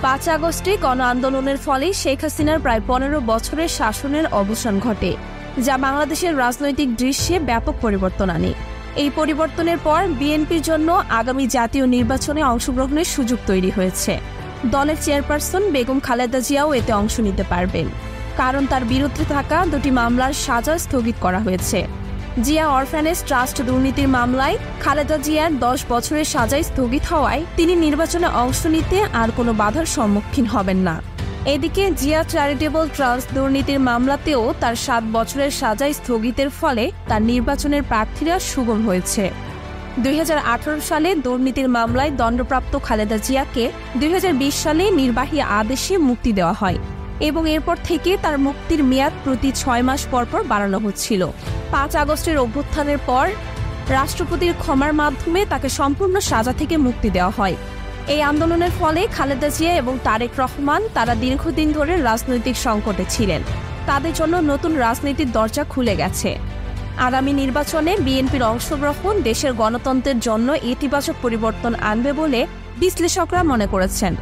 5 আগস্টে গণ আন্দোলনের ফলে শেখ হাসিনার প্রায় 15 বছরের শাসনের অবসান ঘটে, যা বাংলাদেশের রাজনৈতিক দৃশ্যে ব্যাপক পরিবর্তন আনে। এই পরিবর্তনের পর বিএনপির জন্য আগামী জাতীয় নির্বাচনে অংশগ্রহণের সুযোগ তৈরি হয়েছে। দলের চেয়ারপারসন বেগম খালেদা জিয়াও এতে অংশ নিতে পারবেন, কারণ তার বিরুদ্ধে থাকা 2টি মামলার সাজা স্থগিত করা হয়েছে। জিয়া অরফ্যানেজ ট্রাস্ট দুর্নীতির মামলায় খালেদা জিয়ার 10 বছরের সাজাই স্থগিত হওয়ায় তিনি নির্বাচনে অংশ নিতে আর কোনো বাধার সম্মুখীন হবেন না। এদিকে জিয়া চ্যারিটেবল ট্রাস্ট দুর্নীতির মামলাতেও তার 7 বছরের সাজাই স্থগিতের ফলে তার নির্বাচনের প্রার্থীরা সুগম হয়েছে। 2018 সালে দুর্নীতির মামলায় দণ্ডপ্রাপ্ত খালেদা জিয়াকে 2020 সালে নির্বাহী আদেশে মুক্তি দেওয়া হয় এবং এরপর থেকে তার মুক্তির মেয়াদ প্রতি 6 মাস পর পর বাড়ানো হচ্ছিল। 5 আগস্টের অভ্যুত্থানের পর রাষ্ট্রপতির ক্ষমার মাধ্যমে তাকে সম্পূর্ণ সাজা থেকে মুক্তি দেওয়া হয়। এই আন্দোলনের ফলে খালেদা জিয়া এবং তারেক রহমান তারা দীর্ঘদিন ধরে রাজনৈতিক সংকটে ছিলেন। তাদের জন্য নতুন রাজনীতির দরজা খুলে গেছে। আগামী নির্বাচনে বিএনপির অংশগ্রহণ দেশের গণতন্ত্রের জন্য ইতিবাচক পরিবর্তন আনবে বলে বিশ্লেষকরা মনে করেছেন।